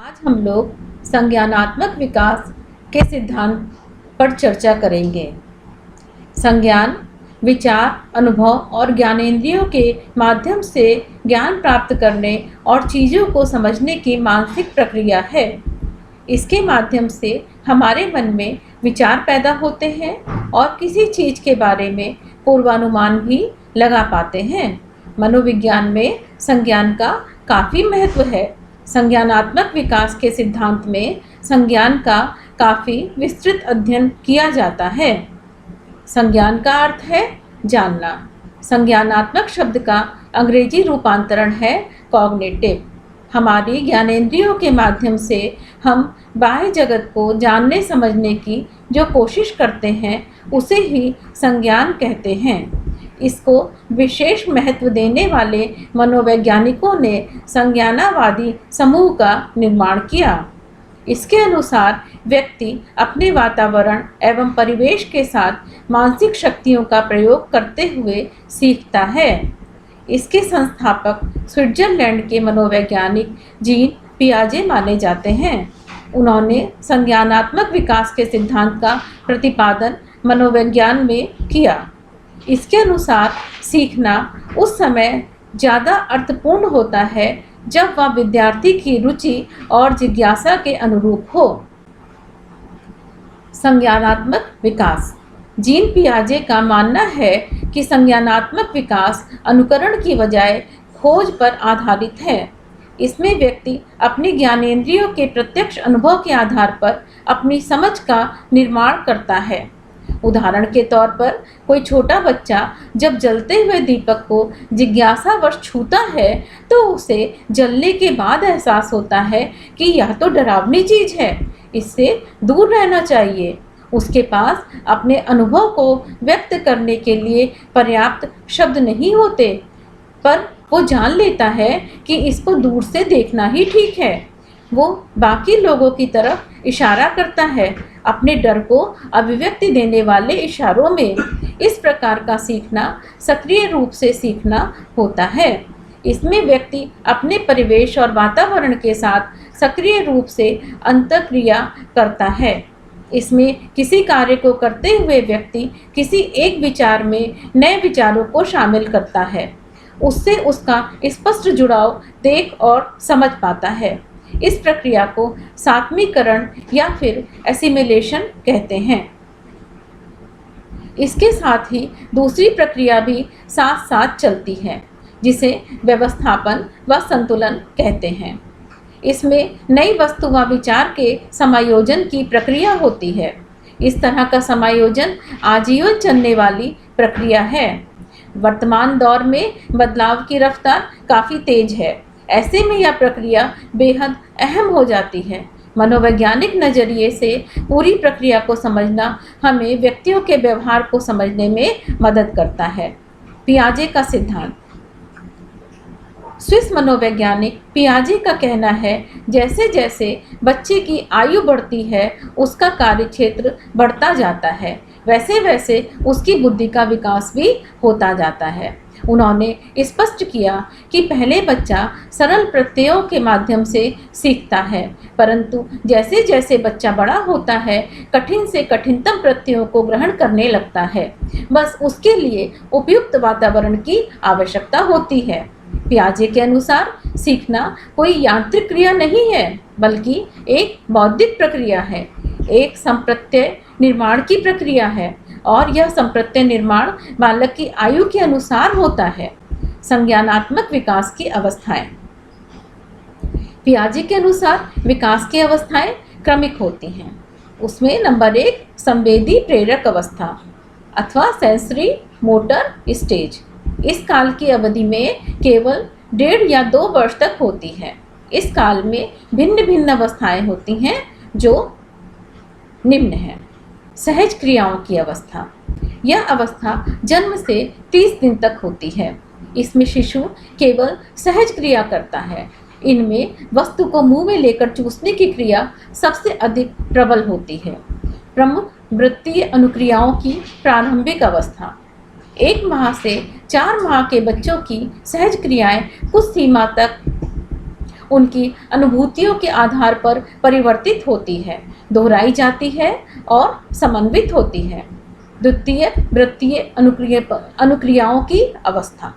आज हम लोग संज्ञानात्मक विकास के सिद्धांत पर चर्चा करेंगे। संज्ञान विचार, अनुभव और ज्ञानेंद्रियों के माध्यम से ज्ञान प्राप्त करने और चीज़ों को समझने की मानसिक प्रक्रिया है। इसके माध्यम से हमारे मन में विचार पैदा होते हैं और किसी चीज़ के बारे में पूर्वानुमान भी लगा पाते हैं। मनोविज्ञान में संज्ञान का काफ़ी महत्व है। संज्ञानात्मक विकास के सिद्धांत में संज्ञान का काफ़ी विस्तृत अध्ययन किया जाता है। संज्ञान का अर्थ है जानना। संज्ञानात्मक शब्द का अंग्रेजी रूपांतरण है कॉग्निटिव। हमारी ज्ञानेंद्रियों के माध्यम से हम बाह्य जगत को जानने समझने की जो कोशिश करते हैं उसे ही संज्ञान कहते हैं। इसको विशेष महत्व देने वाले मनोवैज्ञानिकों ने संज्ञानावादी समूह का निर्माण किया। इसके अनुसार व्यक्ति अपने वातावरण एवं परिवेश के साथ मानसिक शक्तियों का प्रयोग करते हुए सीखता है। इसके संस्थापक स्विट्जरलैंड के मनोवैज्ञानिक जीन पियाजे माने जाते हैं। उन्होंने संज्ञानात्मक विकास के सिद्धांत का प्रतिपादन मनोविज्ञान में किया। इसके अनुसार सीखना उस समय ज़्यादा अर्थपूर्ण होता है जब वह विद्यार्थी की रुचि और जिज्ञासा के अनुरूप हो। संज्ञानात्मक विकास। जीन पियाजे का मानना है कि संज्ञानात्मक विकास अनुकरण की बजाय खोज पर आधारित है। इसमें व्यक्ति अपने ज्ञानेंद्रियों के प्रत्यक्ष अनुभव के आधार पर अपनी समझ का निर्माण करता है। उदाहरण के तौर पर कोई छोटा बच्चा जब जलते हुए दीपक को जिज्ञासावश छूता है तो उसे जलने के बाद एहसास होता है कि यह तो डरावनी चीज़ है, इससे दूर रहना चाहिए। उसके पास अपने अनुभव को व्यक्त करने के लिए पर्याप्त शब्द नहीं होते, पर वो जान लेता है कि इसको दूर से देखना ही ठीक है। वो बाकी लोगों की तरफ इशारा करता है, अपने डर को अभिव्यक्ति देने वाले इशारों में। इस प्रकार का सीखना सक्रिय रूप से सीखना होता है। इसमें व्यक्ति अपने परिवेश और वातावरण के साथ सक्रिय रूप से अंतःक्रिया करता है। इसमें किसी कार्य को करते हुए व्यक्ति किसी एक विचार में नए विचारों को शामिल करता है। उससे उसका स्पष्ट जुड़ाव देख और समझ पाता है। इस प्रक्रिया को सात्मीकरण या फिर एसिमिलेशन कहते हैं। इसके साथ ही दूसरी प्रक्रिया भी साथ साथ चलती है, जिसे व्यवस्थापन व संतुलन कहते हैं। इसमें नई वस्तु व विचार के समायोजन की प्रक्रिया होती है। इस तरह का समायोजन आजीवन चलने वाली प्रक्रिया है। वर्तमान दौर में बदलाव की रफ्तार काफ़ी तेज है। ऐसे में यह प्रक्रिया बेहद अहम हो जाती है। मनोवैज्ञानिक नज़रिए से पूरी प्रक्रिया को समझना हमें व्यक्तियों के व्यवहार को समझने में मदद करता है। पियाजे का सिद्धांत। स्विस मनोवैज्ञानिक पियाजे का कहना है, जैसे जैसे बच्चे की आयु बढ़ती है उसका कार्यक्षेत्र बढ़ता जाता है, वैसे वैसे उसकी बुद्धि का विकास भी होता जाता है। उन्होंने स्पष्ट किया कि पहले बच्चा सरल प्रत्ययों के माध्यम से सीखता है, परंतु जैसे जैसे बच्चा बड़ा होता है कठिन से कठिनतम प्रत्ययों को ग्रहण करने लगता है। बस उसके लिए उपयुक्त वातावरण की आवश्यकता होती है। पियाजे के अनुसार सीखना कोई यांत्रिक क्रिया नहीं है, बल्कि एक बौद्धिक प्रक्रिया है, एक संप्रत्यय निर्माण की प्रक्रिया है, और यह संप्रत्यय निर्माण बालक की आयु के अनुसार होता है। संज्ञानात्मक विकास की अवस्थाएं। पियाजे के अनुसार विकास की अवस्थाएं क्रमिक होती हैं। उसमें नंबर 1 संवेदी प्रेरक अवस्था अथवा सेंसरी मोटर स्टेज। इस काल की अवधि में केवल 1.5 या 2 वर्ष तक होती है। इस काल में भिन्न भिन्न अवस्थाएं होती हैं जो निम्न है। सहज क्रियाओं की अवस्था। यह अवस्था जन्म से 30 दिन तक होती है। इसमें शिशु केवल सहज क्रिया करता है। इनमें वस्तु को मुंह में लेकर चूसने की क्रिया सबसे अधिक प्रबल होती है। प्रमुख वृत्तीय अनुक्रियाओं की प्रारंभिक अवस्था। 1 माह से 4 माह के बच्चों की सहज क्रियाएं कुछ सीमा तक उनकी अनुभूतियों के आधार पर परिवर्तित होती है, दोहराई जाती है और समन्वित होती है। द्वितीय वृत्तीय अनुक्रियाओं की अवस्था।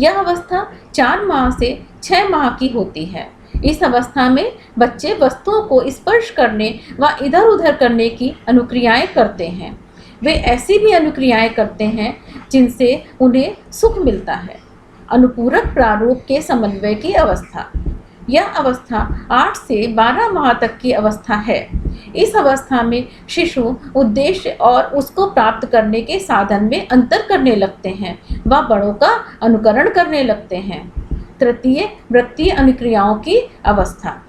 यह अवस्था 4 माह से 6 माह की होती है। इस अवस्था में बच्चे वस्तुओं को स्पर्श करने व इधर उधर करने की अनुक्रियाएं करते हैं। वे ऐसी भी अनुक्रियाएं करते हैं जिनसे उन्हें सुख मिलता है। अनुपूरक प्रारूप के समन्वय की अवस्था। यह अवस्था 8 से 12 माह तक की अवस्था है। इस अवस्था में शिशु उद्देश्य और उसको प्राप्त करने के साधन में अंतर करने लगते हैं व बड़ों का अनुकरण करने लगते हैं। तृतीय वृत्तीय अनुक्रियाओं की अवस्था।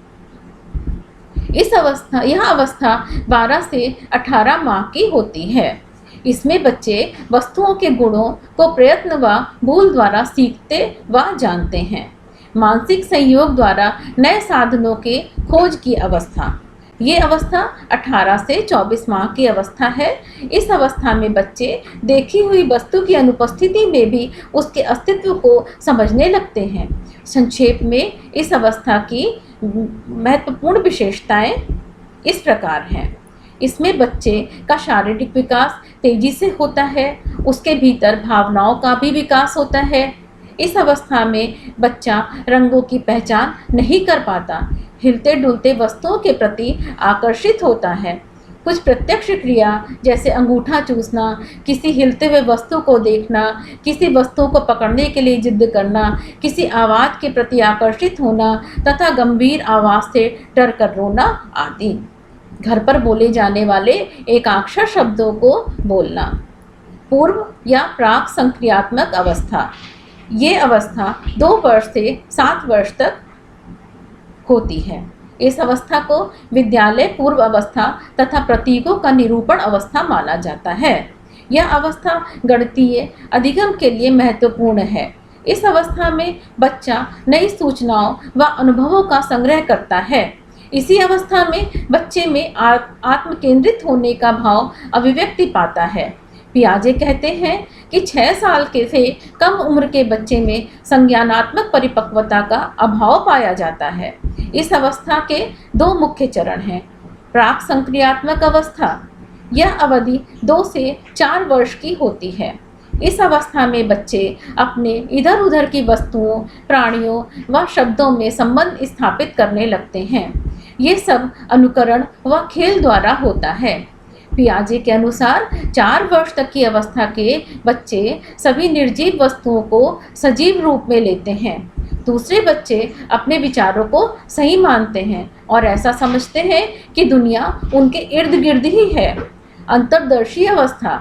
यह अवस्था 12 से 18 माह की होती है। इसमें बच्चे वस्तुओं के गुणों को प्रयत्न व भूल द्वारा सीखते व जानते हैं। मानसिक संयोग द्वारा नए साधनों के खोज की अवस्था। ये अवस्था 18 से 24 माह की अवस्था है। इस अवस्था में बच्चे देखी हुई वस्तु की अनुपस्थिति में भी उसके अस्तित्व को समझने लगते हैं। संक्षेप में इस अवस्था की महत्वपूर्ण विशेषताएं इस प्रकार हैं। इसमें बच्चे का शारीरिक विकास तेजी से होता है, उसके भीतर भावनाओं का भी विकास होता है। इस अवस्था में बच्चा रंगों की पहचान नहीं कर पाता, हिलते डुलते वस्तुओं के प्रति आकर्षित होता है। कुछ प्रत्यक्ष क्रिया जैसे अंगूठा चूसना, किसी हिलते हुए वस्तु को देखना, किसी वस्तु को पकड़ने के लिए जिद करना, किसी आवाज़ के प्रति आकर्षित होना तथा गंभीर आवाज़ से डर कर रोना आदि। घर पर बोले जाने वाले एकाक्षर शब्दों को बोलना। पूर्व या प्राक संक्रियात्मक अवस्था। ये अवस्था 2 वर्ष से 7 वर्ष तक होती है। इस अवस्था को विद्यालय पूर्व अवस्था तथा प्रतीकों का निरूपण अवस्था माना जाता है। यह अवस्था गणितीय अधिगम के लिए महत्वपूर्ण है। इस अवस्था में बच्चा नई सूचनाओं व अनुभवों का संग्रह करता है। इसी अवस्था में बच्चे में आत्म केंद्रित होने का भाव अभिव्यक्ति पाता है। पियाजे कहते हैं कि 6 साल के से कम उम्र के बच्चे में संज्ञानात्मक परिपक्वता का अभाव पाया जाता है। इस अवस्था के 2 मुख्य चरण हैं। प्राक संक्रियात्मक अवस्था। यह अवधि 2 से 4 वर्ष की होती है। इस अवस्था में बच्चे अपने इधर उधर की वस्तुओं, प्राणियों व शब्दों में संबंध स्थापित करने लगते हैं। ये सब अनुकरण व खेल द्वारा होता है। पियाजे के अनुसार 4 वर्ष तक की अवस्था के बच्चे सभी निर्जीव वस्तुओं को सजीव रूप में लेते हैं। दूसरे बच्चे अपने विचारों को सही मानते हैं और ऐसा समझते हैं कि दुनिया उनके इर्द गिर्द ही है। अंतर्दर्शी अवस्था।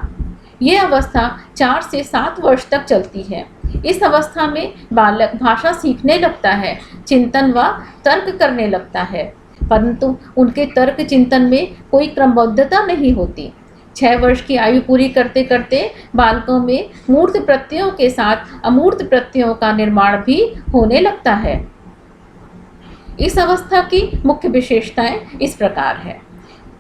ये अवस्था 4 से 7 वर्ष तक चलती है। इस अवस्था में बालक भाषा सीखने लगता है, चिंतन व तर्क करने लगता है, परंतु उनके तर्क चिंतन में कोई क्रमबद्धता नहीं होती। 6 वर्ष की आयु पूरी करते करते बालकों में मूर्त प्रत्ययों के साथ अमूर्त प्रत्ययों का निर्माण भी होने लगता है। इस अवस्था की मुख्य विशेषताएं इस प्रकार है।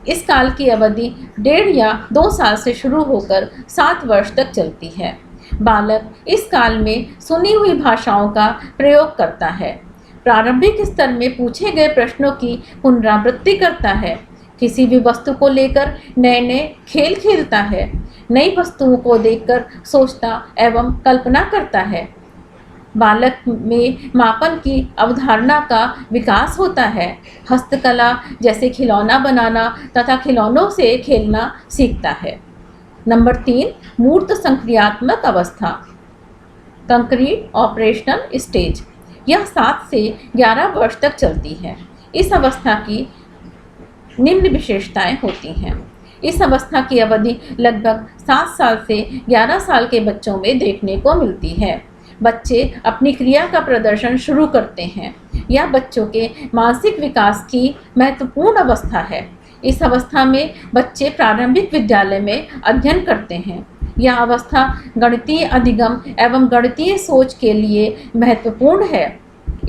इस काल की अवधि 1.5 या 2 साल से शुरू होकर 7 वर्ष तक चलती है। बालक इस काल में सुनी हुई भाषाओं का प्रयोग करता है। प्रारंभिक स्तर में पूछे गए प्रश्नों की पुनरावृत्ति करता है। किसी भी वस्तु को लेकर नए नए खेल खेलता है। नई वस्तुओं को देखकर सोचता एवं कल्पना करता है। बालक में मापन की अवधारणा का विकास होता है। हस्तकला जैसे खिलौना बनाना तथा खिलौनों से खेलना सीखता है। नंबर 3, मूर्त संक्रियात्मक अवस्था, कंक्रीट ऑपरेशनल स्टेज। यह 7 से 11 वर्ष तक चलती है। इस अवस्था की निम्न विशेषताएं होती हैं। इस अवस्था की अवधि लगभग 7 साल से 11 साल के बच्चों में देखने को मिलती है। बच्चे अपनी क्रिया का प्रदर्शन शुरू करते हैं। यह बच्चों के मानसिक विकास की महत्वपूर्ण अवस्था है। इस अवस्था में बच्चे प्रारंभिक विद्यालय में अध्ययन करते हैं। यह अवस्था गणितीय अधिगम एवं गणितीय सोच के लिए महत्वपूर्ण है।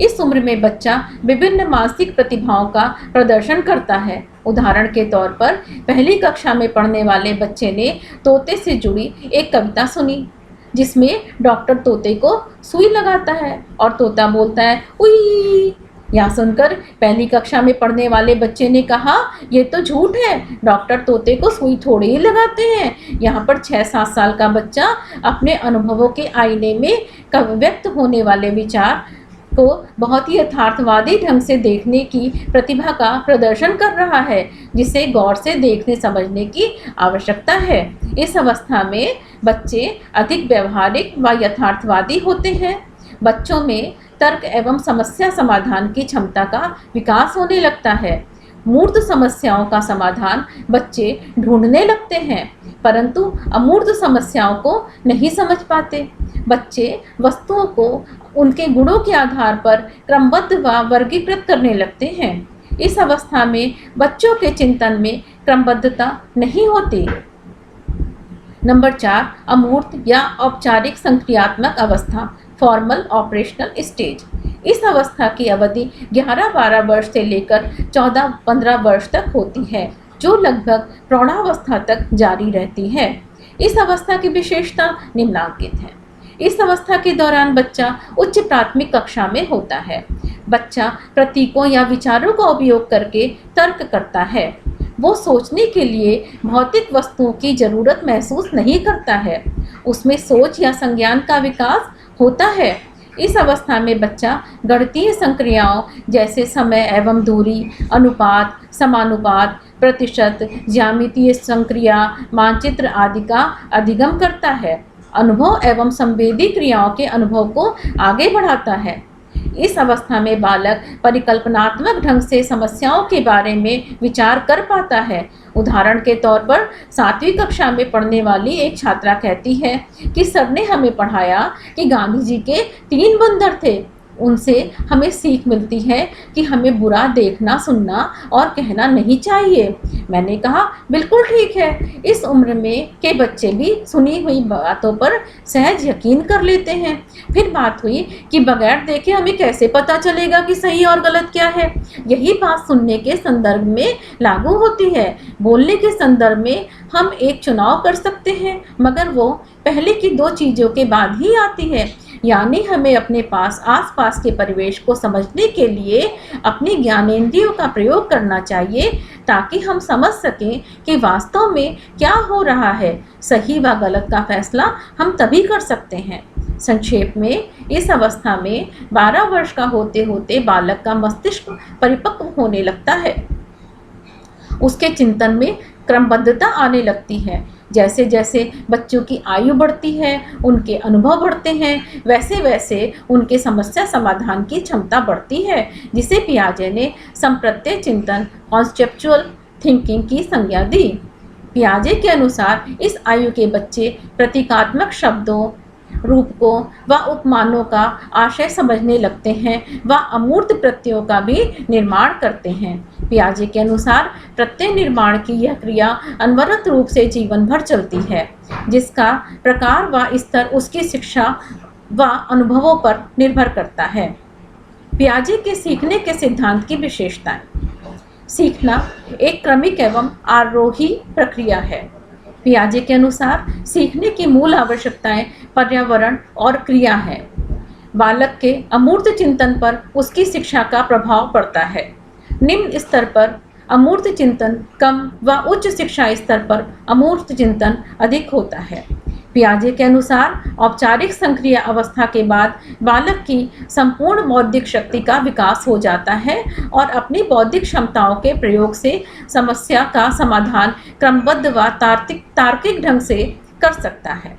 इस उम्र में बच्चा विभिन्न मानसिक प्रतिभाओं का प्रदर्शन करता है। उदाहरण के तौर पर पहली कक्षा में पढ़ने वाले बच्चे ने तोते से जुड़ी एक कविता सुनी, जिसमें डॉक्टर तोते को सुई लगाता है और तोता बोलता है उई। यह सुनकर पहली कक्षा में पढ़ने वाले बच्चे ने कहा, ये तो झूठ है, डॉक्टर तोते को सुई थोड़ी ही लगाते हैं। यहाँ पर 6-7 साल का बच्चा अपने अनुभवों के आईने में व्यक्त होने वाले विचार को बहुत ही यथार्थवादी ढंग से देखने की प्रतिभा का प्रदर्शन कर रहा है, जिसे गौर से देखने समझने की आवश्यकता है। इस अवस्था में बच्चे अधिक व्यवहारिक व यथार्थवादी होते हैं। बच्चों में तर्क एवं समस्या समाधान की क्षमता का विकास होने लगता है। मूर्त समस्याओं का समाधान बच्चे ढूंढने लगते हैं, परंतु अमूर्त समस्याओं को नहीं समझ पाते। बच्चे वस्तुओं को उनके गुणों के आधार पर क्रमबद्ध व वर्गीकृत करने लगते हैं। इस अवस्था में बच्चों के चिंतन में क्रमबद्धता नहीं होती। नंबर 4, अमूर्त या औपचारिक संक्रियात्मक अवस्था, फॉर्मल ऑपरेशनल स्टेज। इस अवस्था की अवधि 11-12 वर्ष से लेकर 14-15 वर्ष तक होती है, जो लगभग प्रौढ़ावस्था तक जारी रहती है। इस अवस्था की विशेषता निम्नलिखित है। इस अवस्था के दौरान बच्चा उच्च प्राथमिक कक्षा में होता है। बच्चा प्रतीकों या विचारों का उपयोग करके तर्क करता है। वो सोचने के लिए भौतिक वस्तुओं की जरूरत महसूस नहीं करता है। उसमें सोच या संज्ञान का विकास होता है। इस अवस्था में बच्चा गणितीय संक्रियाओं जैसे समय एवं दूरी, अनुपात, समानुपात, प्रतिशत, ज्यामितीय संक्रिया, मानचित्र आदि का अधिगम करता है। अनुभव एवं संवेदी क्रियाओं के अनुभव को आगे बढ़ाता है। इस अवस्था में बालक परिकल्पनात्मक ढंग से समस्याओं के बारे में विचार कर पाता है। उदाहरण के तौर पर 7वीं कक्षा में पढ़ने वाली एक छात्रा कहती है कि सर ने हमें पढ़ाया कि गांधी जी के 3 बंदर थे। उनसे हमें सीख मिलती है कि हमें बुरा देखना, सुनना और कहना नहीं चाहिए। मैंने कहा, बिल्कुल ठीक है। इस उम्र में के बच्चे भी सुनी हुई बातों पर सहज यकीन कर लेते हैं। फिर बात हुई कि बगैर देखे हमें कैसे पता चलेगा कि सही और गलत क्या है। यही बात सुनने के संदर्भ में लागू होती है। बोलने के संदर्भ में हम एक चुनाव कर सकते हैं, मगर वो पहले की 2 चीज़ों के बाद ही आती है। यानी हमें अपने आसपास के परिवेश को समझने के लिए अपनी ज्ञानेंद्रियों का प्रयोग करना चाहिए, ताकि हम समझ सकें कि वास्तव में क्या हो रहा है। सही व गलत का फैसला हम तभी कर सकते हैं। संक्षेप में, इस अवस्था में 12 वर्ष का होते होते बालक का मस्तिष्क परिपक्व होने लगता है। उसके चिंतन में क्रमबद्धता आने लगती है। जैसे जैसे बच्चों की आयु बढ़ती है, उनके अनुभव बढ़ते हैं, वैसे वैसे उनके समस्या समाधान की क्षमता बढ़ती है, जिसे पियाजे ने संप्रत्यय चिंतन, कॉन्सेप्चुअल थिंकिंग की संज्ञा दी। पियाजे के अनुसार इस आयु के बच्चे प्रतीकात्मक शब्दों, रूपकों व उपमानों का आशय समझने लगते हैं व अमूर्त प्रत्ययों का भी निर्माण करते हैं। पियाजे के अनुसार प्रत्यय निर्माण की यह क्रिया अनवरत रूप से जीवन भर चलती है, जिसका प्रकार व स्तर उसकी शिक्षा व अनुभवों पर निर्भर करता है। पियाजे के सीखने के सिद्धांत की विशेषताएं। सीखना एक क्रमिक एवं आरोही प्रक्रिया है। पियाजे के अनुसार सीखने की मूल आवश्यकताएं पर्यावरण और क्रिया है। बालक के अमूर्त चिंतन पर उसकी शिक्षा का प्रभाव पड़ता है। निम्न स्तर पर अमूर्त चिंतन कम व उच्च शिक्षा स्तर पर अमूर्त चिंतन अधिक होता है। पियाजे के अनुसार औपचारिक संक्रिय अवस्था के बाद बालक की संपूर्ण बौद्धिक शक्ति का विकास हो जाता है और अपनी बौद्धिक क्षमताओं के प्रयोग से समस्या का समाधान क्रमबद्ध व तार्किक ढंग से कर सकता है।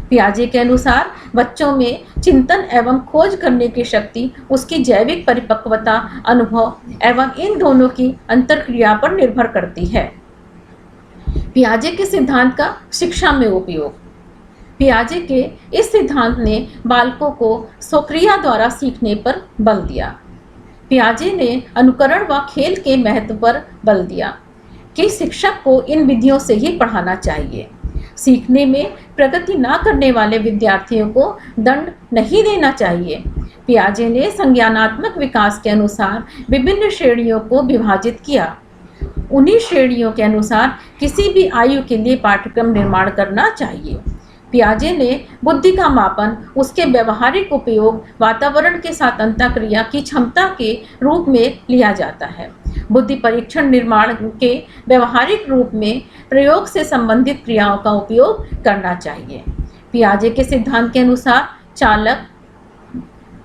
पियाजे के अनुसार बच्चों में चिंतन एवं खोज करने की शक्ति उसकी जैविक परिपक्वता, अनुभव एवं इन दोनों की अंतर्क्रिया पर निर्भर करती है। पियाजे के सिद्धांत का शिक्षा में उपयोग। पियाजे के इस सिद्धांत ने बालकों को स्वक्रिया द्वारा सीखने पर बल दिया। पियाजे ने अनुकरण व खेल के महत्व पर बल दिया कि शिक्षक को इन विधियों से ही पढ़ाना चाहिए। सीखने में प्रगति न करने वाले विद्यार्थियों को दंड नहीं देना चाहिए। पियाजे ने संज्ञानात्मक विकास के अनुसार विभिन्न श्रेणियों को विभाजित किया। उन्हीं श्रेणियों के अनुसार किसी भी आयु के लिए पाठ्यक्रम निर्माण करना चाहिए। पियाजे ने बुद्धि का मापन उसके व्यवहारिक उपयोग वातावरण के साथ अंतःक्रिया की क्षमता के रूप में लिया जाता है। बुद्धि परीक्षण निर्माण के व्यवहारिक रूप में प्रयोग से संबंधित क्रियाओं का उपयोग करना चाहिए। पियाजे के सिद्धांत के अनुसार चालक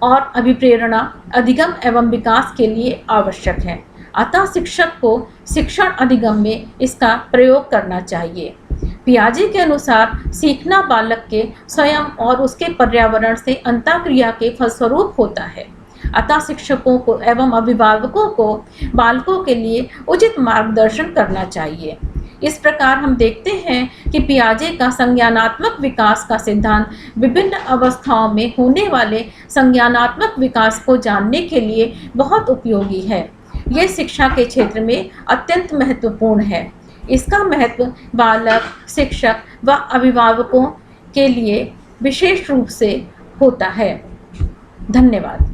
और अभिप्रेरणा अधिगम एवं विकास के लिए आवश्यक है, अतः शिक्षक को शिक्षण अधिगम में इसका प्रयोग करना चाहिए। पियाजे के अनुसार सीखना बालक के स्वयं और उसके पर्यावरण से अंतःक्रिया के फलस्वरूप होता है, अतः शिक्षकों को एवं अभिभावकों को बालकों के लिए उचित मार्गदर्शन करना चाहिए। इस प्रकार हम देखते हैं कि पियाजे का संज्ञानात्मक विकास का सिद्धांत विभिन्न अवस्थाओं में होने वाले संज्ञानात्मक विकास को जानने के लिए बहुत उपयोगी है। ये शिक्षा के क्षेत्र में अत्यंत महत्वपूर्ण है। इसका महत्व बालक, शिक्षक व अभिभावकों के लिए विशेष रूप से होता है। धन्यवाद।